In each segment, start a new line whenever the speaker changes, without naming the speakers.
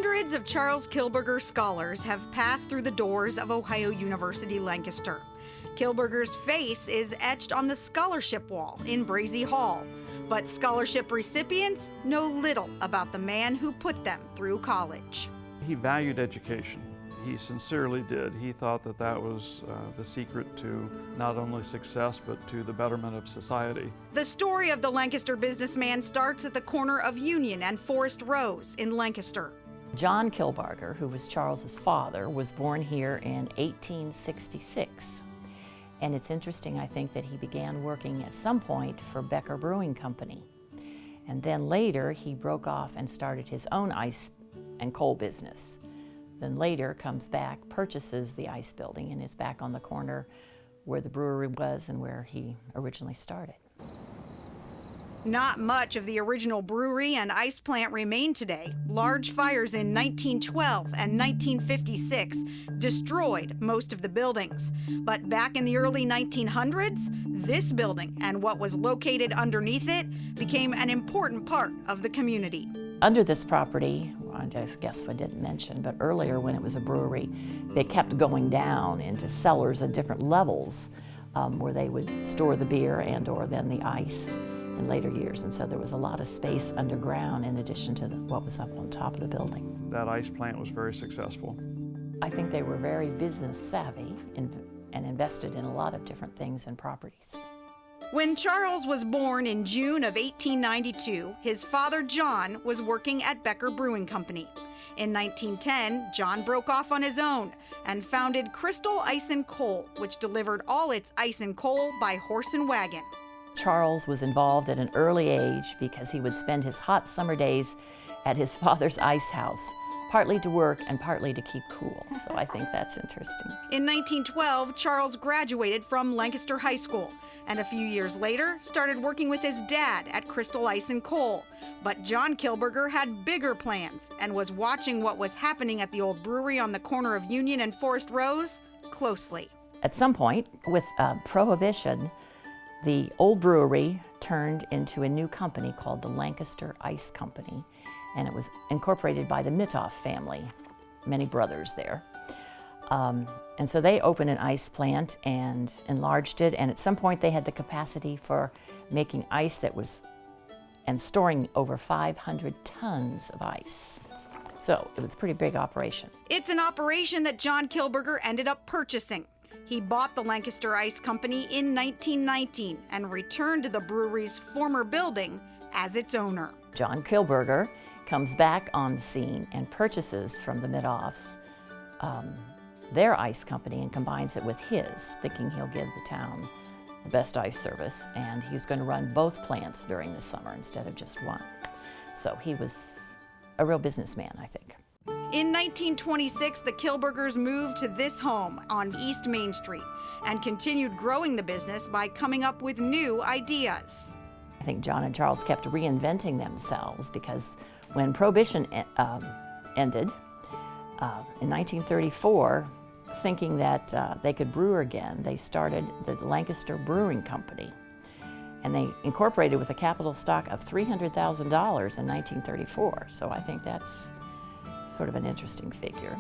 Hundreds of Charles Kilburger scholars have passed through the doors of Ohio University Lancaster. Kilburger's face is etched on the scholarship wall in Brazy Hall, but scholarship recipients know little about the man who put them through college.
He valued education. He sincerely did. He thought that that was the secret to not only success, but to the betterment of society.
The story of the Lancaster businessman starts at the corner of Union and Forest Rose in Lancaster.
John Kilburger, who was Charles's father, was born here in 1866. And it's interesting, I think, that he began working at some point for Becker Brewing Company. And then later, he broke off and started his own ice and coal business. Then later comes back, purchases the ice building, and is back on the corner where the brewery was and where he originally started.
Not much of the original brewery and ice plant remain today. Large fires in 1912 and 1956 destroyed most of the buildings. But back in the early 1900s, this building and what was located underneath it became an important part of the community.
Under this property, I guess I didn't mention, but earlier when it was a brewery, they kept going down into cellars at different levels where they would store the beer and or then the ice in later years. And so there was a lot of space underground in addition to what was up on top of the building.
That ice plant was very successful.
I think they were very business savvy and invested in a lot of different things and properties.
When Charles was born in June of 1892, his father John was working at Becker Brewing Company. In 1910, John broke off on his own and founded Crystal Ice and Coal, which delivered all its ice and coal by horse and wagon.
Charles was involved at an early age because he would spend his hot summer days at his father's ice house, partly to work and partly to keep cool. So I think that's interesting.
In 1912, Charles graduated from Lancaster High School and a few years later started working with his dad at Crystal Ice and Coal. But John Kilburger had bigger plans and was watching what was happening at the old brewery on the corner of Union and Forest Rose closely.
At some point, with Prohibition, the old brewery turned into a new company called the Lancaster Ice Company, and it was incorporated by the Mittoff family, many brothers there. And so they opened an ice plant and enlarged it, and at some point they had the capacity for making ice and storing over 500 tons of ice. So it was a pretty big operation.
It's an operation that John Kilburger ended up purchasing. He bought the Lancaster Ice Company in 1919 and returned to the brewery's former building as its owner.
John Kilburger comes back on the scene and purchases from the Mittoffs their ice company and combines it with his, thinking he'll give the town the best ice service, and he was going to run both plants during the summer instead of just one. So he was a real businessman, I think.
In 1926, the Kilburgers moved to this home on East Main Street and continued growing the business by coming up with new ideas.
I think John and Charles kept reinventing themselves because when Prohibition ended in 1934, thinking that they could brew again, they started the Lancaster Brewing Company. And they incorporated with a capital stock of $300,000 in 1934. So I think that's sort of an interesting figure.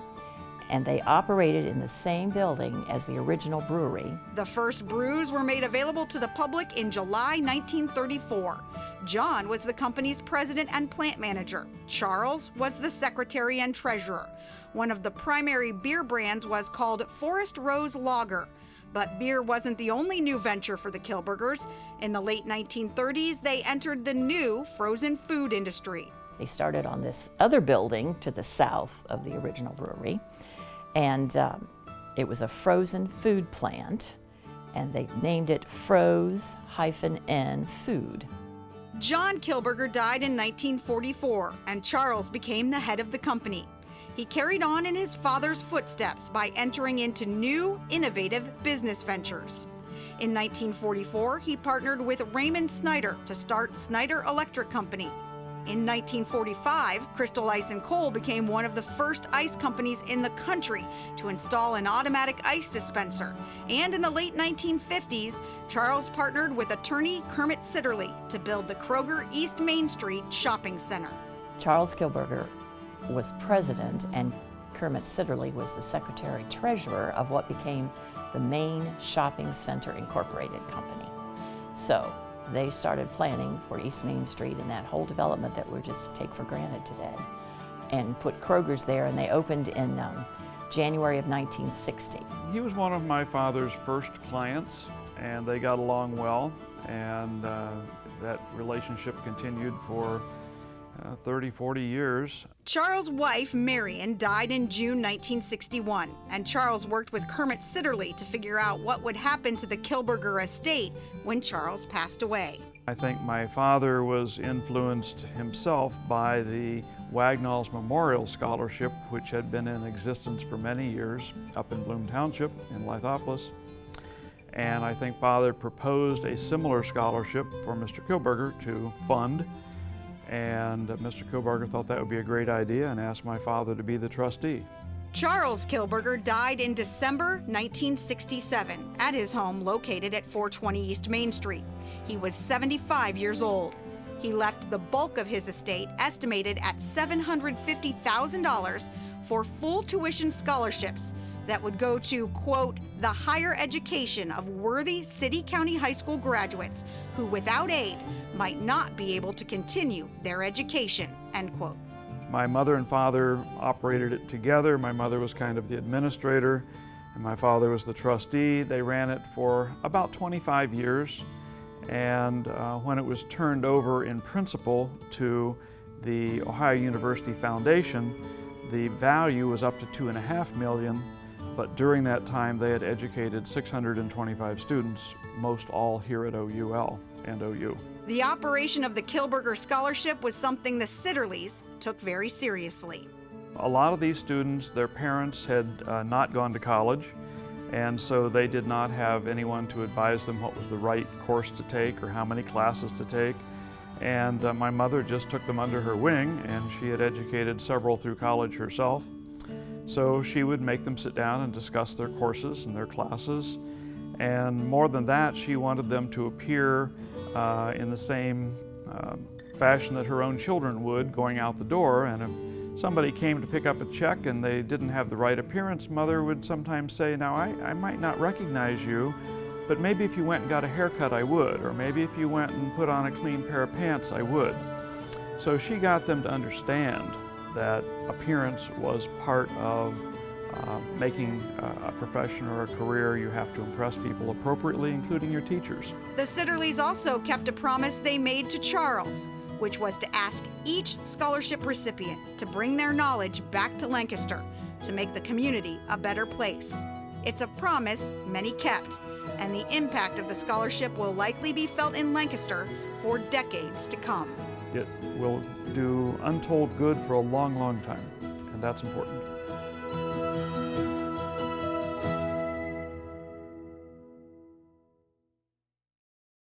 And they operated in the same building as the original brewery.
The first brews were made available to the public in July 1934. John was the company's president and plant manager. Charles was the secretary and treasurer. One of the primary beer brands was called Forest Rose Lager. But beer wasn't the only new venture for the Kilburgers. In the late 1930s, they entered the new frozen food industry.
They started on this other building to the south of the original brewery, and it was a frozen food plant, and they named it Froze-N Food.
John Kilburger died in 1944, and Charles became the head of the company. He carried on in his father's footsteps by entering into new, innovative business ventures. In 1944, he partnered with Raymond Snyder to start Snyder Electric Company. In 1945, Crystal Ice and Coal became one of the first ice companies in the country to install an automatic ice dispenser. And in the late 1950s, Charles partnered with attorney Kermit Sitterly to build the Kroger East Main Street Shopping Center.
Charles Kilburger was president and Kermit Sitterly was the secretary-treasurer of what became the Main Shopping Center Incorporated Company. So they started planning for East Main Street and that whole development that we just take for granted today, and put Kroger's there, and they opened in January of 1960.
He was one of my father's first clients, and they got along well, and that relationship continued for 30, 40 years.
Charles' wife, Marion, died in June 1961, and Charles worked with Kermit Sitterly to figure out what would happen to the Kilburger estate when Charles passed away.
I think my father was influenced himself by the Wagnall's Memorial Scholarship, which had been in existence for many years up in Bloom Township in Lithopolis. And I think Father proposed a similar scholarship for Mr. Kilburger to fund. And Mr. Kilburger thought that would be a great idea and asked my father to be the trustee.
Charles Kilburger died in December 1967 at his home located at 420 East Main Street. He was 75 years old. He left the bulk of his estate, estimated at $750,000, for full tuition scholarships that would go to, quote, the higher education of worthy city-county high school graduates who, without aid, might not be able to continue their education, end quote.
My mother and father operated it together. My mother was kind of the administrator, and my father was the trustee. They ran it for about 25 years, and when it was turned over in principle to the Ohio University Foundation, the value was up to $2.5 million. But during that time, they had educated 625 students, most all here at OUL and OU.
The operation of the Kilburger Scholarship was something the Sitterlys took very seriously.
A lot of these students, their parents had not gone to college, and so they did not have anyone to advise them what was the right course to take or how many classes to take. And my mother just took them under her wing, and she had educated several through college herself. So she would make them sit down and discuss their courses and their classes. And more than that, she wanted them to appear in the same fashion that her own children would going out the door. And if somebody came to pick up a check and they didn't have the right appearance, Mother would sometimes say, now I might not recognize you, but maybe if you went and got a haircut, I would. Or maybe if you went and put on a clean pair of pants, I would. So she got them to understand that appearance was part of making a profession or a career. You have to impress people appropriately, including your teachers.
The Sitterlys also kept a promise they made to Charles, which was to ask each scholarship recipient to bring their knowledge back to Lancaster to make the community a better place. It's a promise many kept, and the impact of the scholarship will likely be felt in Lancaster for decades to come.
It will do untold good for a long, long time, and that's important.